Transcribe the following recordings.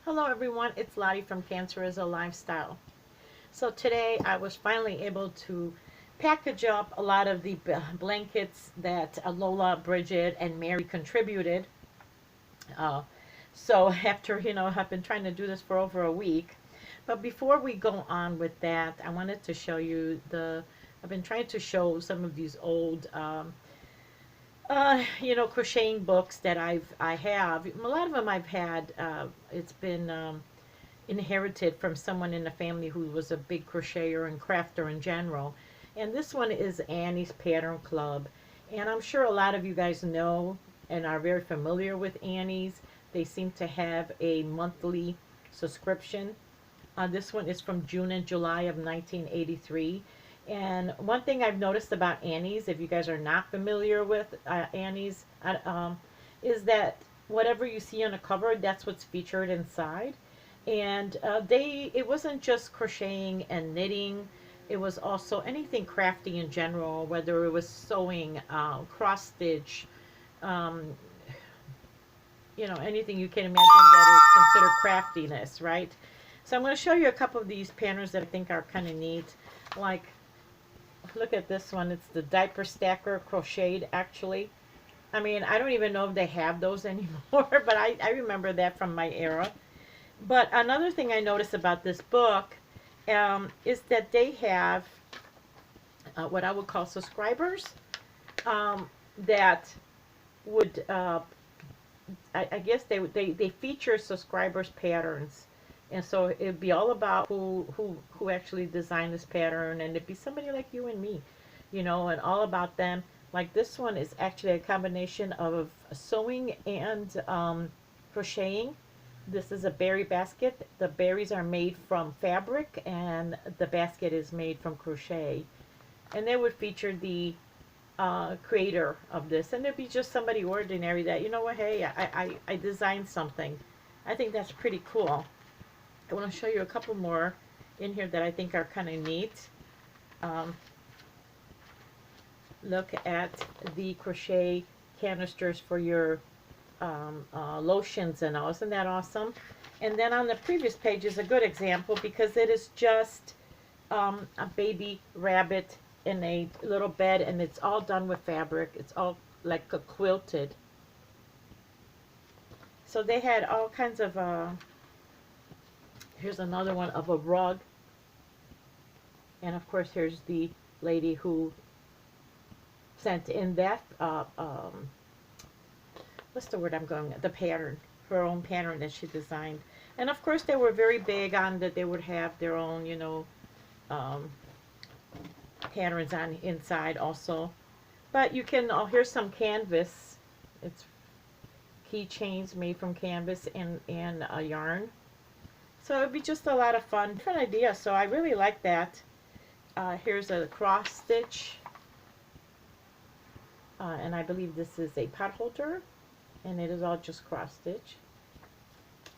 Hello everyone, it's Lottie from Cancer is a Lifestyle. So today I was finally able to package up a lot of the blankets that Lola, Bridget, and Mary contributed. Uh, so after, I've been trying to do this for over a week. But before we go on with that, I wanted to show you I've been trying to show some of these old crocheting books that I have. A lot of them I've had. It's been inherited from someone in the family who was a big crocheter and crafter in general. And this one is Annie's Pattern Club. And I'm sure a lot of you guys know and are very familiar with Annie's. They seem to have a monthly subscription. This one is from June and July of 1983. And one thing I've noticed about Annie's, if you guys are not familiar with Annie's, is that whatever you see on the cover, that's what's featured inside. And it wasn't just crocheting and knitting. It was also anything crafty in general, whether it was sewing, cross stitch, um, anything you can imagine that is considered craftiness, right? So I'm going to show you a couple of these patterns that I think are kind of neat. Like, look at this one. It's the diaper stacker crocheted, actually. I mean, I don't even know if they have those anymore, but I remember that from my era. But another thing I noticed about this book is that they have what I would call subscribers that would, I guess they feature subscribers' patterns. And so it'd be all about who actually designed this pattern, and it'd be somebody like you and me, and all about them. Like this one is actually a combination of sewing and crocheting. This is a berry basket. The berries are made from fabric, and the basket is made from crochet. And they would feature the creator of this, and it'd be just somebody ordinary that, you know what, hey, I designed something. I think that's pretty cool. I want to show you a couple more in here that I think are kind of neat. Look at the crochet canisters for your lotions and all. Isn't that awesome? And then on the previous page is a good example because it is just a baby rabbit in a little bed, and it's all done with fabric. It's all like a quilted. So they had all kinds of here's another one of a rug. And of course, here's the lady who sent in that, what's the word I'm going with? The pattern, her own pattern that she designed. And of course, they were very big on that they would have their own, patterns on inside also. But you can, here's some canvas. It's keychains made from canvas and a yarn. So it'd be just a lot of fun, different ideas. So I really like that. Here's a cross stitch, and I believe this is a pot holder, and it is all just cross stitch.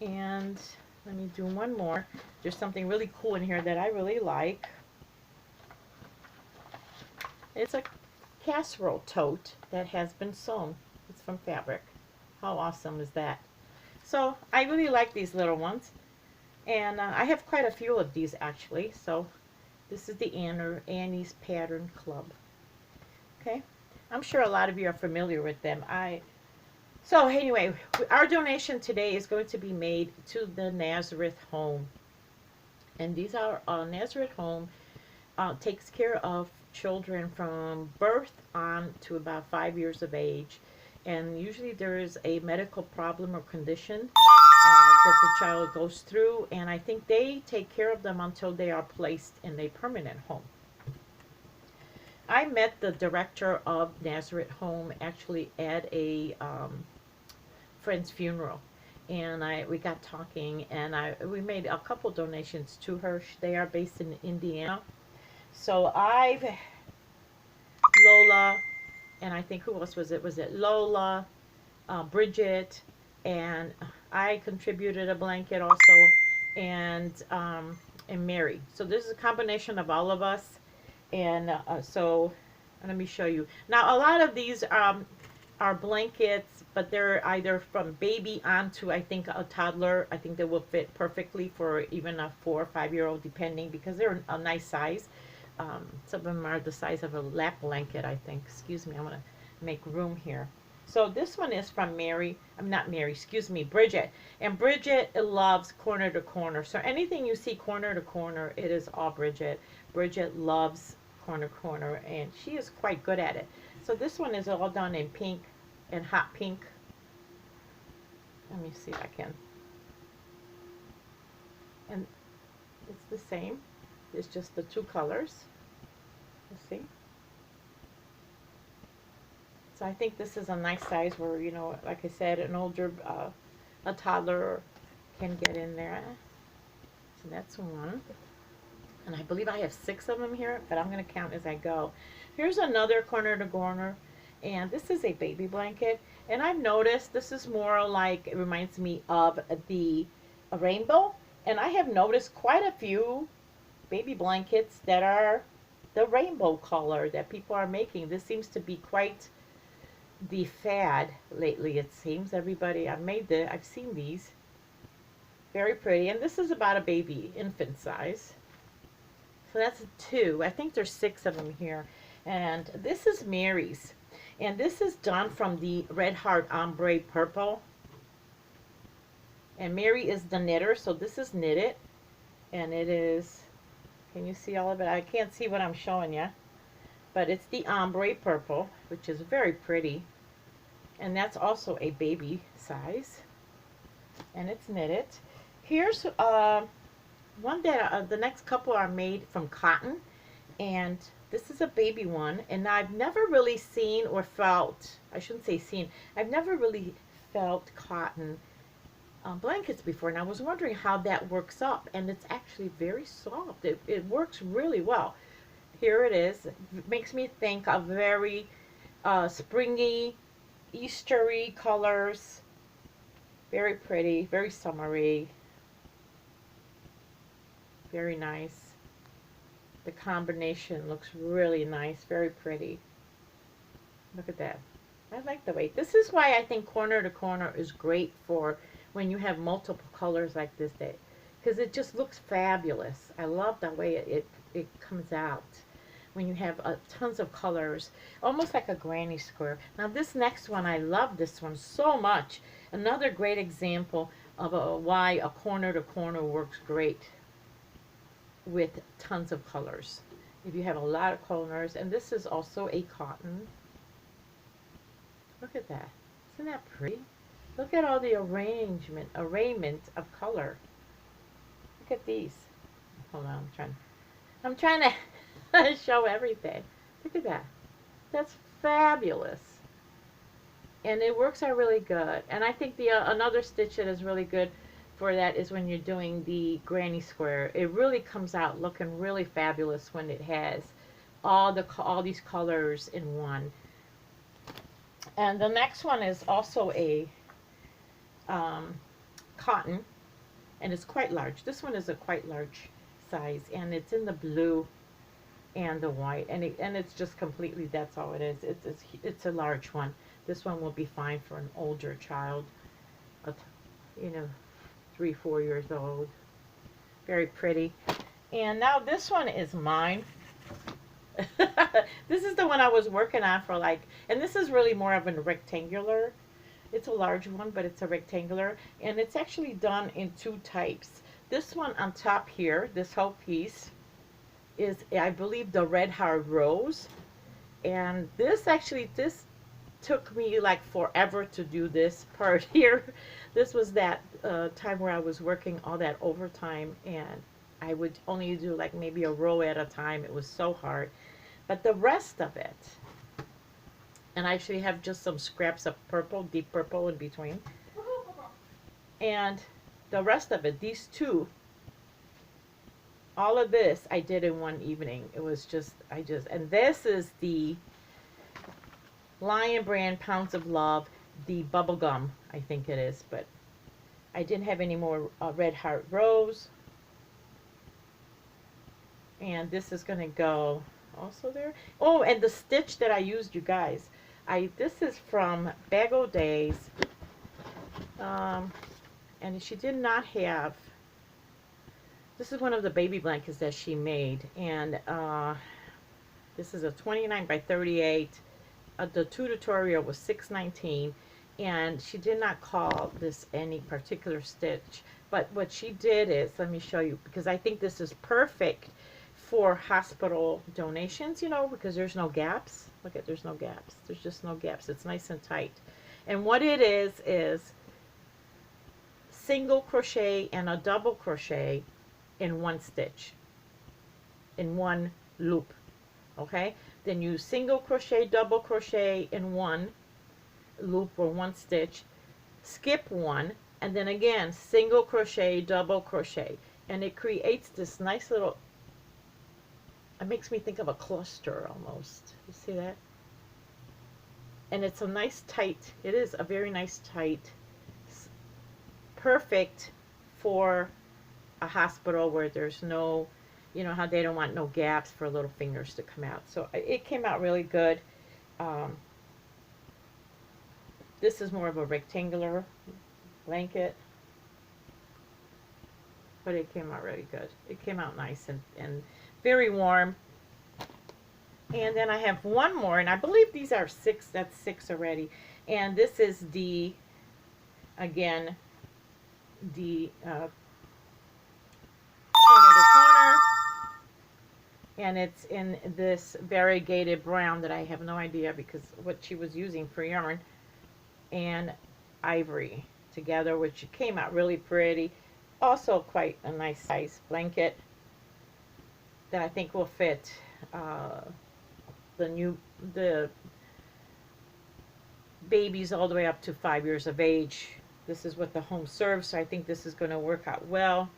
And let me do one more. There's something really cool in here that I really like. It's a casserole tote that has been sewn. It's from fabric. How awesome is that? So I really like these little ones. And I have quite a few of these actually. So this is the Annie's Pattern Club. Okay, I'm sure a lot of you are familiar with them. So anyway, our donation today is going to be made to the Nazareth home. And these are Nazareth home takes care of children from birth on to about 5 years of age. And usually there is a medical problem or condition that the child goes through, and I think they take care of them until they are placed in a permanent home. I met the director of Nazareth Home actually at a friend's funeral, and we got talking, and we made a couple donations to her. They are based in Indiana. So Lola, and I think who else was it? Was it Lola, Bridget, and I contributed a blanket also, and Mary. So this is a combination of all of us, and so let me show you. Now a lot of these are blankets, but they're either from baby on to, I think, a toddler. I think they will fit perfectly for even a 4 or 5-year-old, depending, because they're a nice size. Some of them are the size of a lap blanket, I think. Excuse me, I'm going to make room here. So this one is from Mary. I'm not Mary, excuse me, Bridget. And Bridget loves corner to corner. So anything you see corner to corner, it is all Bridget. Bridget loves corner to corner, and she is quite good at it. So this one is all done in pink and hot pink. Let me see if I can. And it's the same. It's just the two colors. Let's see. So I think this is a nice size where, you know, like I said, an older, a toddler can get in there. So that's one. And I believe I have 6 of them here, but I'm going to count as I go. Here's another corner to corner, and this is a baby blanket. And I've noticed this is more like, it reminds me of the rainbow. And I have noticed quite a few baby blankets that are the rainbow color that people are making. This seems to be quite the fad lately, it seems. Everybody, I've seen these. Very pretty. And this is about a baby, infant size. So that's 2. I think there's 6 of them here. And this is Mary's. And this is done from the Red Heart Ombre Purple. And Mary is the knitter, so this is knitted. And it is, can you see all of it? I can't see what I'm showing you. But it's the Ombre Purple, which is very pretty. And that's also a baby size. And it's knitted. Here's one that the next couple are made from cotton, and this is a baby one, and I've never really seen or felt, I shouldn't say seen, I've never really felt cotton blankets before, and I was wondering how that works up, and it's actually very soft. It works really well. Here it is. It makes me think of very springy, Eastery colors. Very pretty, very summery. Very nice. The combination looks really nice. Very pretty. Look at that. I like the weight. This is why I think corner to corner is great for when you have multiple colors like this, because it just looks fabulous. I love the way it comes out when you have tons of colors, almost like a granny square. Now this next one, I love this one so much. Another great example of why a corner to corner works great with tons of colors. If you have a lot of colors, and this is also a cotton. Look at that. Isn't that pretty? Look at all the arrangement of color. Look at these. Hold on, I'm trying to show everything. Look at that. That's fabulous. And it works out really good. And I think the another stitch that is really good for that is when you're doing the granny square. It really comes out looking really fabulous when it has all these colors in one. And the next one is also a cotton, and it's quite large. This one is a quite large size, and it's in the blue and the white, and it's just completely, that's all it is. It's a large one. This one will be fine for an older child, you know, 3-4 years old. Very pretty. And now this one is mine. This is the one I was working on for and this is really more of a rectangular. It's a large one, but it's a rectangular, and it's actually done in 2 types. This one on top here, this whole piece, is, I believe, the Red Heart Rose. And this took me like forever to do this part here. This was that time where I was working all that overtime, and I would only do like maybe a row at a time. It was so hard. But the rest of it, and I actually have just some scraps of purple, deep purple in between. And the rest of it, these 2, all of this I did in one evening. It was just, and this is the Lion Brand Pounds of Love, the bubblegum, I think it is, but I didn't have any more Red Heart Rose. And this is going to go also there. Oh, and the stitch that I used, you guys, This is from Bag O' Days, and she did not have. This is one of the baby blankets that she made, and this is a 29 by 38. The tutorial was $6.19, and she did not call this any particular stitch. But what she did is, let me show you, because I think this is perfect for hospital donations, you know, because there's no gaps. Look at, there's no gaps. There's just no gaps. It's nice and tight. And what it is single crochet and a double crochet in one stitch, in one loop. Okay, then you single crochet, double crochet in one loop or one stitch, skip one, and then again single crochet, double crochet, and it creates this nice little, it makes me think of a cluster almost. You see that? And it's a nice tight, it is a very nice tight, perfect for a hospital where there's no, you know how they don't want no gaps for little fingers to come out. So it came out really good. This is more of a rectangular blanket, but it came out really good. It came out nice and very warm. And then I have one more, and I believe these are 6. That's 6 already. And this is the, again, the corner to corner, and it's in this variegated brown that I have no idea because what she was using for yarn, and ivory together, which came out really pretty. Also quite a nice size blanket that I think will fit the babies all the way up to 5 years of age. This is what the home serves, so I think this is going to work out well.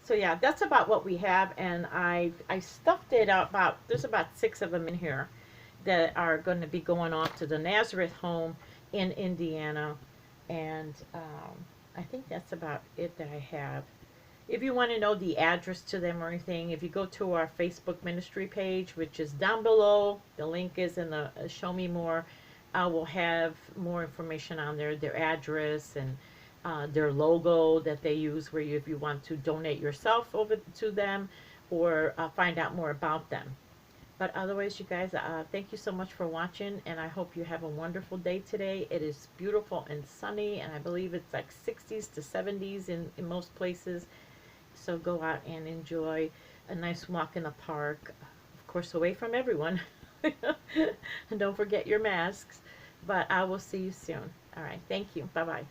So yeah, that's about what we have, and I stuffed it out about, there's about 6 of them in here that are going to be going off to the Nazareth home in Indiana, and I think that's about it that I have. If you want to know the address to them or anything, if you go to our Facebook ministry page, which is down below, the link is in the show me more. I will have more information on there, their address and their logo that they use, where if you want to donate yourself over to them or find out more about them. But otherwise, you guys, thank you so much for watching, and I hope you have a wonderful day today. It is beautiful and sunny, and I believe it's like 60s to 70s in most places. So go out and enjoy a nice walk in the park, of course away from everyone. And don't forget your masks. But I will see you soon. All right, thank you. Bye-bye.